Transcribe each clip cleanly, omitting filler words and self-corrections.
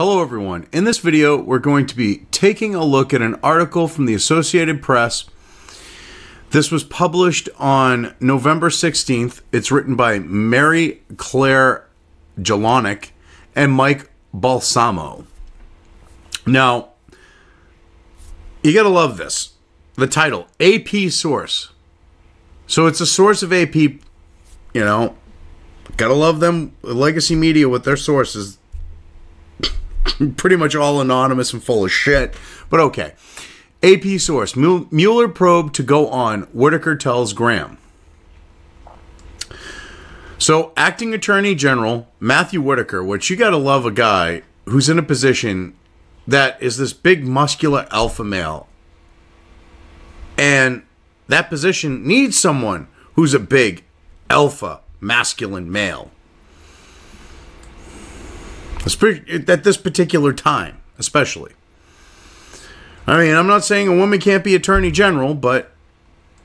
Hello everyone. In this video, we're going to be taking a look at an article from the Associated Press. This was published on November 16th. It's written by Mary Claire Jelonic and Mike Balsamo. Now, you gotta love this. The title, AP source. So it's a source of AP, you know, gotta love them, legacy media with their sources. Pretty much all anonymous and full of shit, but okay. AP source, Mueller probe to go on, Whitaker tells Graham. So, Acting Attorney General Matthew Whitaker, which you gotta love a guy who's in a position that is this big muscular alpha male. And that position needs someone who's a big alpha masculine male. At this particular time, especially. I mean, I'm not saying a woman can't be attorney general, but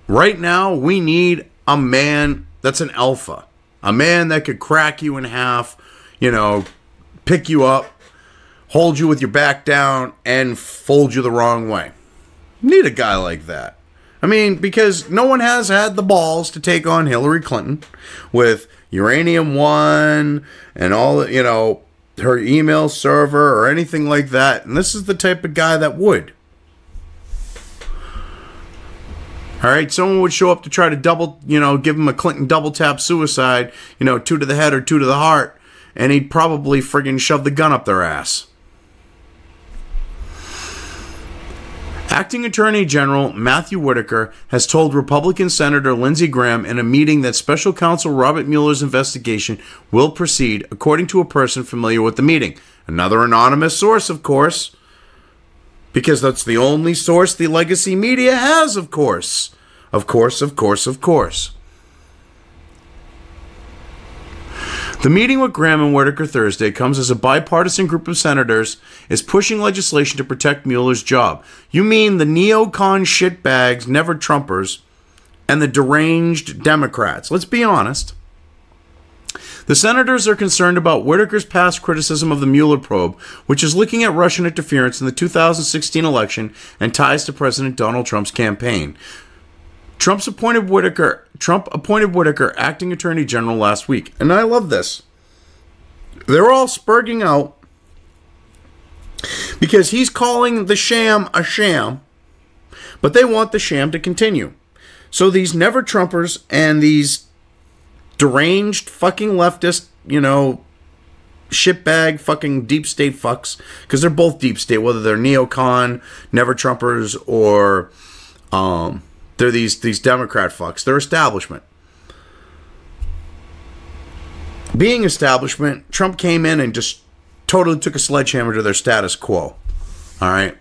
right now we need a man that's an alpha. A man that could crack you in half, you know, pick you up, hold you with your back down, and fold you the wrong way. Need a guy like that. I mean, because no one has had the balls to take on Hillary Clinton with Uranium One and all, you know, her email server or anything like that. And this is the type of guy that would. Alright, someone would show up to try to double, you know, give him a Clinton double tap suicide, you know, 2 to the head or 2 to the heart, and he'd probably friggin' shove the gun up their ass. Acting Attorney General Matthew Whitaker has told Republican Senator Lindsey Graham in a meeting that Special Counsel Robert Mueller's investigation will proceed, according to a person familiar with the meeting. Another anonymous source, of course, because that's the only source the legacy media has, of course. Of course. The meeting with Graham and Whitaker Thursday comes as a bipartisan group of senators is pushing legislation to protect Mueller's job. You mean the neocon shitbags, never Trumpers, and the deranged Democrats. Let's be honest. The senators are concerned about Whitaker's past criticism of the Mueller probe, which is looking at Russian interference in the 2016 election and ties to President Donald Trump's campaign. Trump appointed Whitaker acting attorney general last week. And I love this. They're all spurging out because he's calling the sham a sham, but they want the sham to continue. So these never Trumpers and these deranged fucking leftist, you know, shitbag fucking deep state fucks, because they're both deep state, whether they're neocon, never Trumpers, or they're these Democrat fucks. They're establishment. Being establishment, Trump came in and just totally took a sledgehammer to their status quo. All right?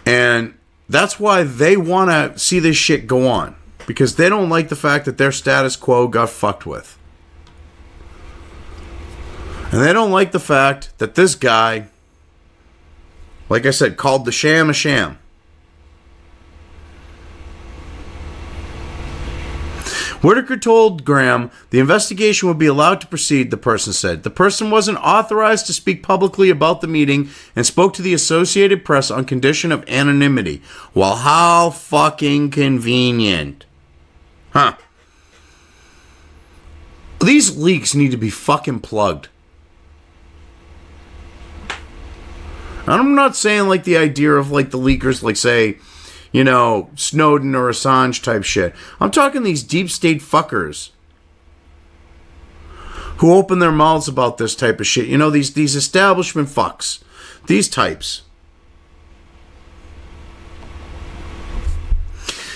And that's why they want to see this shit go on. Because they don't like the fact that their status quo got fucked with. And they don't like the fact that this guy, like I said, called the sham a sham. Whitaker told Graham the investigation would be allowed to proceed, the person said. The person wasn't authorized to speak publicly about the meeting and spoke to the Associated Press on condition of anonymity. Well, how fucking convenient. Huh. These leaks need to be fucking plugged. I'm not saying like the idea of like the leakers, like say, you know, Snowden or Assange type shit. I'm talking these deep state fuckers who open their mouths about this type of shit. You know, these establishment fucks. These types.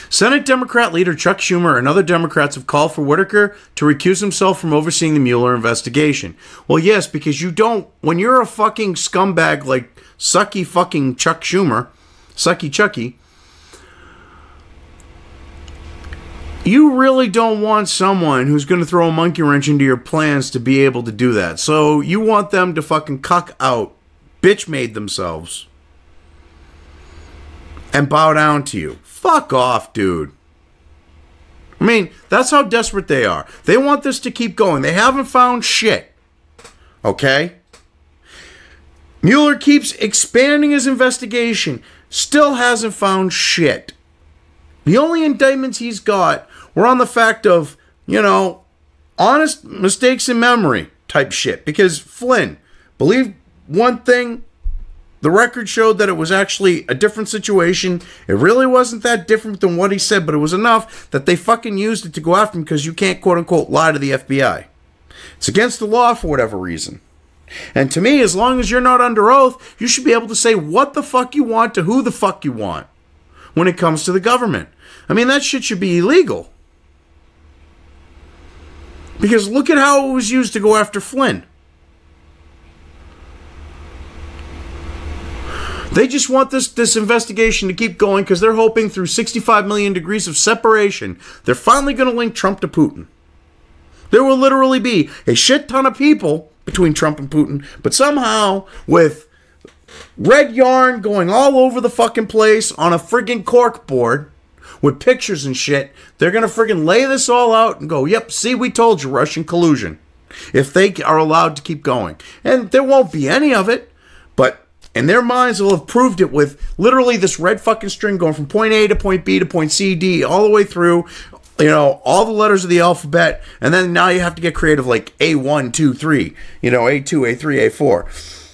Senate Democrat leader Chuck Schumer and other Democrats have called for Whitaker to recuse himself from overseeing the Mueller investigation. Well, yes, because you don't, when you're a fucking scumbag like sucky fucking Chuck Schumer, sucky Chucky, you really don't want someone who's going to throw a monkey wrench into your plans to be able to do that. So you want them to fucking cuck out, bitch made themselves, and bow down to you. Fuck off, dude. I mean, that's how desperate they are. They want this to keep going. They haven't found shit. Okay? Mueller keeps expanding his investigation. Still hasn't found shit. The only indictments he's got were on the fact of, honest mistakes in memory type shit. Because Flynn, believe one thing, the record showed that it was actually a different situation. It really wasn't that different than what he said, but it was enough that they fucking used it to go after him because you can't, quote unquote, lie to the FBI. It's against the law for whatever reason. And to me, as long as you're not under oath, you should be able to say what the fuck you want to who the fuck you want when it comes to the government. I mean, that shit should be illegal. Because look at how it was used to go after Flynn. They just want this investigation to keep going because they're hoping through 65 million degrees of separation, they're finally going to link Trump to Putin. There will literally be a shit ton of people between Trump and Putin, but somehow with red yarn going all over the fucking place on a friggin' cork board with pictures and shit, they're going to friggin' lay this all out and go, yep, see, we told you, Russian collusion. If they are allowed to keep going. And there won't be any of it, but in their minds, they'll have proved it with literally this red fucking string going from point A to point B to point C, D, all the way through, all the letters of the alphabet. And then now you have to get creative like A1, 2, 3, A2, A3, A4.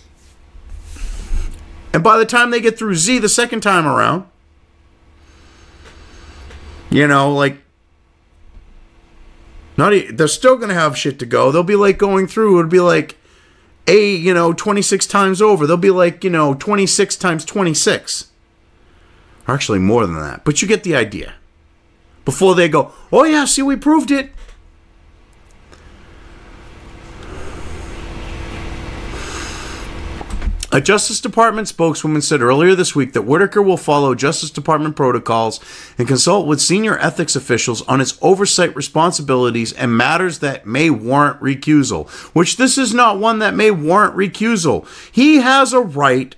And by the time they get through Z the second time around, they're still going to have shit to go. They'll be like going through, it'll be like, 26 times over. They'll be like, 26 times 26. Or actually more than that. But you get the idea. Before they go, oh yeah, see, we proved it. A Justice Department spokeswoman said earlier this week that Whitaker will follow Justice Department protocols and consult with senior ethics officials on its oversight responsibilities and matters that may warrant recusal, which this is not one that may warrant recusal. He has a right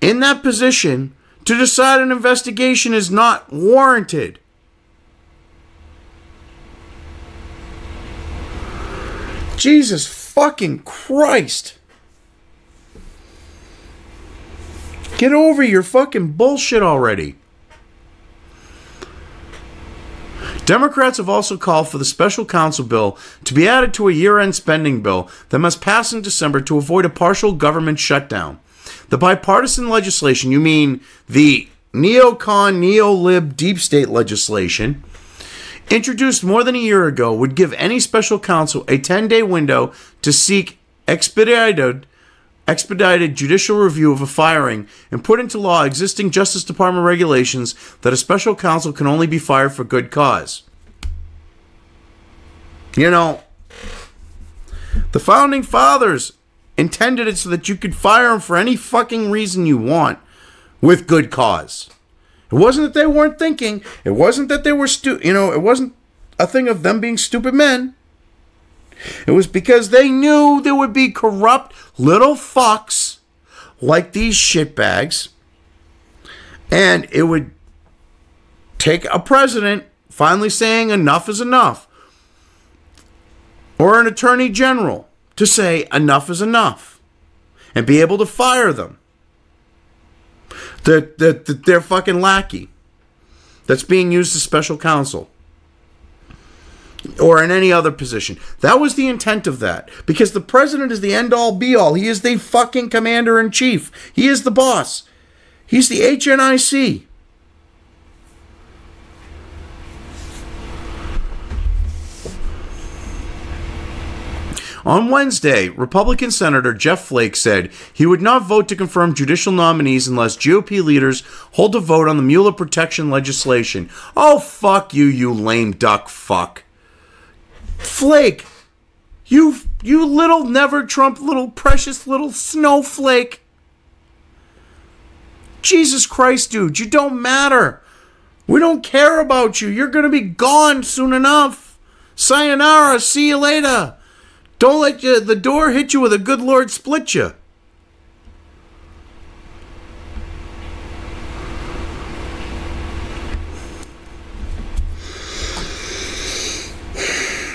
in that position to decide an investigation is not warranted. Jesus fucking Christ. Get over your fucking bullshit already. Democrats have also called for the special counsel bill to be added to a year-end spending bill that must pass in December to avoid a partial government shutdown. The bipartisan legislation, you mean the neocon, neo-lib deep state legislation, introduced more than a year ago, would give any special counsel a 10-day window to seek expedited judicial review of a firing and put into law existing Justice Department regulations that a special counsel can only be fired for good cause. The founding fathers intended it so that you could fire them for any fucking reason you want with good cause. It wasn't that they weren't thinking. It wasn't that they were it wasn't a thing of them being stupid men. It was because they knew there would be corrupt little fucks like these shitbags. And it would take a president finally saying enough is enough. Or an attorney general to say enough is enough. And be able to fire them. Their fucking lackey that's being used as special counsel. Or in any other position. That was the intent of that. Because the president is the end-all, be-all. He is the fucking commander-in-chief. He is the boss. He's the HNIC. On Wednesday, Republican Senator Jeff Flake said he would not vote to confirm judicial nominees unless GOP leaders hold a vote on the Mueller protection legislation. Oh, fuck you, you lame duck fuck. Flake, you little never Trump, little precious little snowflake. Jesus Christ, dude, you don't matter. We don't care about you. You're going to be gone soon enough. Sayonara, see you later. Don't let the door hit you with a good Lord split you.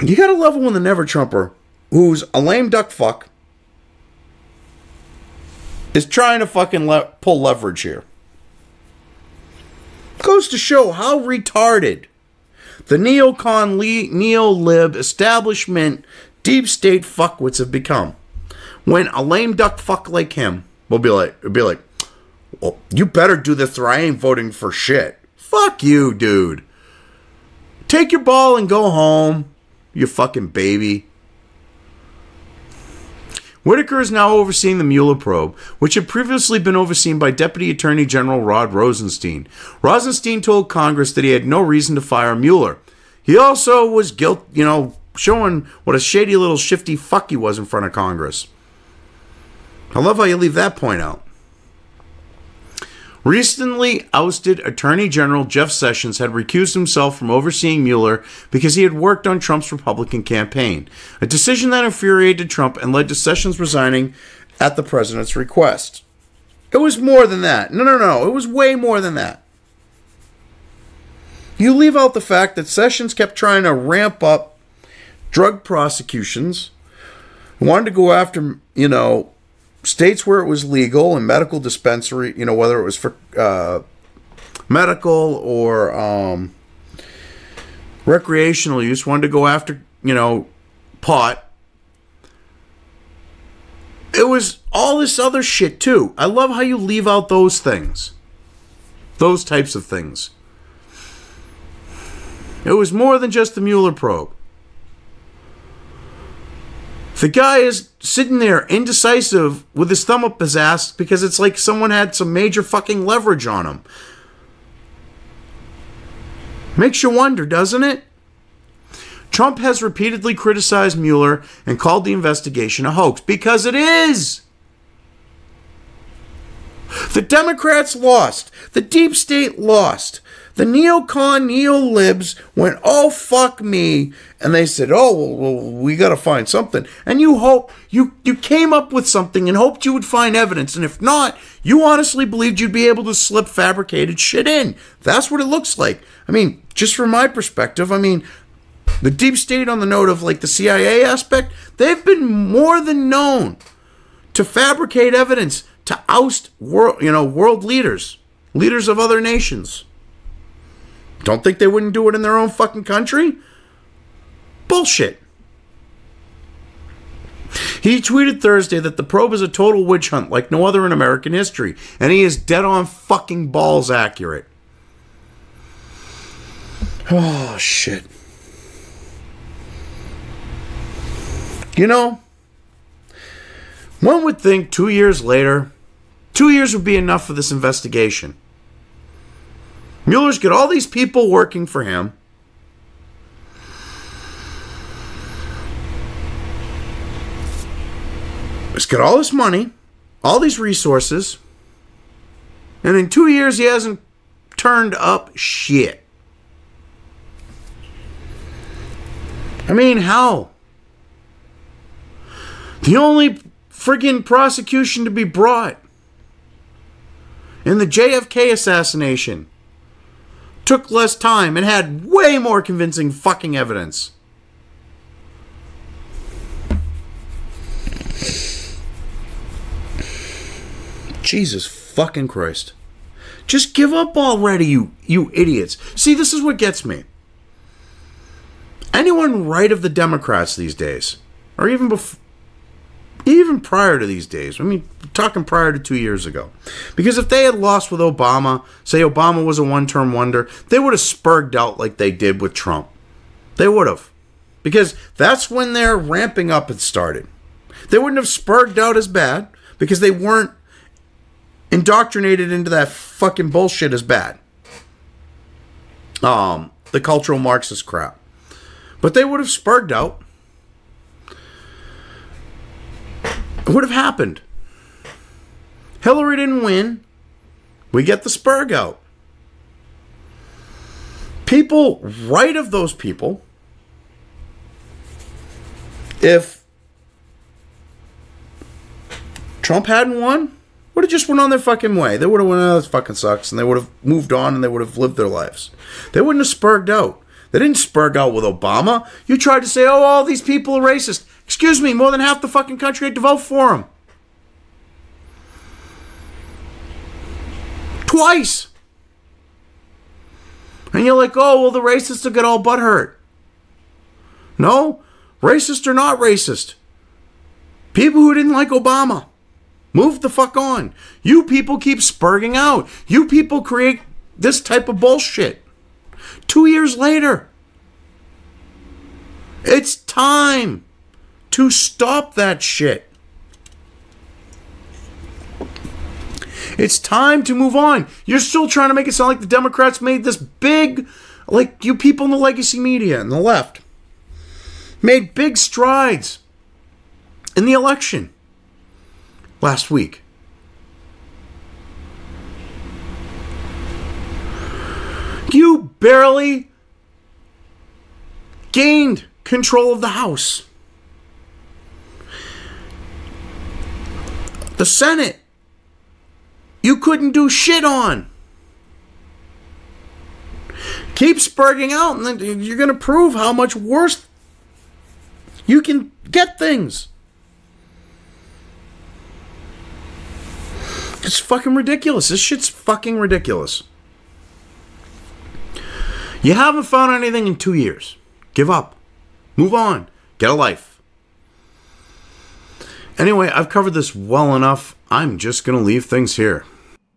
You gotta love it when the never Trumper, who's a lame duck fuck, is trying to fucking pull leverage here. Goes to show how retarded the neocon, neo-lib establishment, deep state fuckwits have become. When a lame duck fuck like him will be like, well, you better do this or I ain't voting for shit. Fuck you, dude. Take your ball and go home, you fucking baby. Whitaker is now overseeing the Mueller probe, which had previously been overseen by Deputy Attorney General Rod Rosenstein. Rosenstein told Congress that he had no reason to fire Mueller. He also was showing what a shady little shifty fuck he was in front of Congress. I love how you leave that point out. Recently ousted Attorney General Jeff Sessions had recused himself from overseeing Mueller because he had worked on Trump's Republican campaign, a decision that infuriated Trump and led to Sessions resigning at the president's request. It was more than that. No. It was way more than that. You leave out the fact that Sessions kept trying to ramp up drug prosecutions, wanted to go after, states where it was legal and medical dispensary, whether it was for medical or recreational use, wanted to go after, pot. It was all this other shit too. I love how you leave out those things. Those types of things. It was more than just the Mueller probe. The guy is sitting there indecisive with his thumb up his ass because it's like someone had some major fucking leverage on him. Makes you wonder, doesn't it? Trump has repeatedly criticized Mueller and called the investigation a hoax because it is. The Democrats lost. The deep state lost. The neocon, neo-libs went, oh, fuck me. And they said, oh, well we got to find something. And you came up with something and hoped you would find evidence. And if not, you honestly believed you'd be able to slip fabricated shit in. That's what it looks like. I mean, just from my perspective, the deep state on the note of like the CIA aspect, they've been more than known to fabricate evidence to oust world leaders of other nations. Don't think they wouldn't do it in their own fucking country? Bullshit. He tweeted Thursday that the probe is a total witch hunt like no other in American history, and he is dead on fucking balls accurate. Oh, shit. One would think 2 years later, 2 years would be enough for this investigation. Mueller's got all these people working for him. He's got all this money, all these resources, and in 2 years he hasn't turned up shit. How? The only friggin' prosecution to be brought in the JFK assassination took less time and had way more convincing fucking evidence. Jesus fucking Christ. Just give up already, you idiots. See, this is what gets me. Anyone right of the Democrats these days, or even prior to these days, talking prior to 2 years ago. Because if they had lost with Obama, say Obama was a one-term wonder, they would have spurged out like they did with Trump. They would have. Because that's when their ramping up had started. They wouldn't have spurged out as bad because they weren't indoctrinated into that fucking bullshit as bad. The cultural Marxist crap. But they would have spurged out. It would have happened. Hillary didn't win. We get the spurg out. People right of those people, if Trump hadn't won, would have just went on their fucking way. They would have went, oh, this fucking sucks, and they would have moved on and they would have lived their lives. They wouldn't have spurged out. They didn't spurg out with Obama. You tried to say, oh, all these people are racist. Excuse me, more than half the fucking country had to vote for him. Twice. And you're like, oh, well, the racists will get all butthurt. No, racist or not racist. People who didn't like Obama, move the fuck on. You people keep spurging out. You people create this type of bullshit. 2 years later, it's time to stop that shit. It's time to move on. You're still trying to make it sound like the Democrats made this big, like you people in the legacy media and the left made big strides in the election last week. You barely gained control of the House. The Senate, you couldn't do shit on. Keep spurging out, and then you're going to prove how much worse you can get things. It's fucking ridiculous. This shit's fucking ridiculous. You haven't found anything in 2 years. Give up. Move on. Get a life. Anyway, I've covered this well enough. I'm just going to leave things here.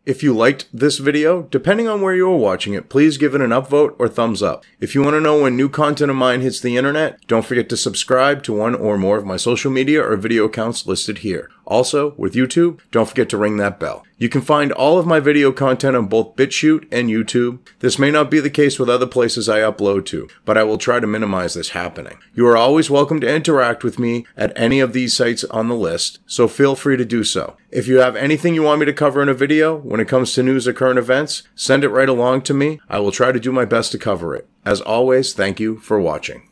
If you liked this video, depending on where you are watching it, please give it an upvote or thumbs up. If you want to know when new content of mine hits the internet, don't forget to subscribe to one or more of my social media or video accounts listed here. Also, with YouTube, don't forget to ring that bell. You can find all of my video content on both BitChute and YouTube. This may not be the case with other places I upload to, but I will try to minimize this happening. You are always welcome to interact with me at any of these sites on the list, so feel free to do so. If you have anything you want me to cover in a video, when it comes to news or current events, send it right along to me. I will try to do my best to cover it. As always, thank you for watching.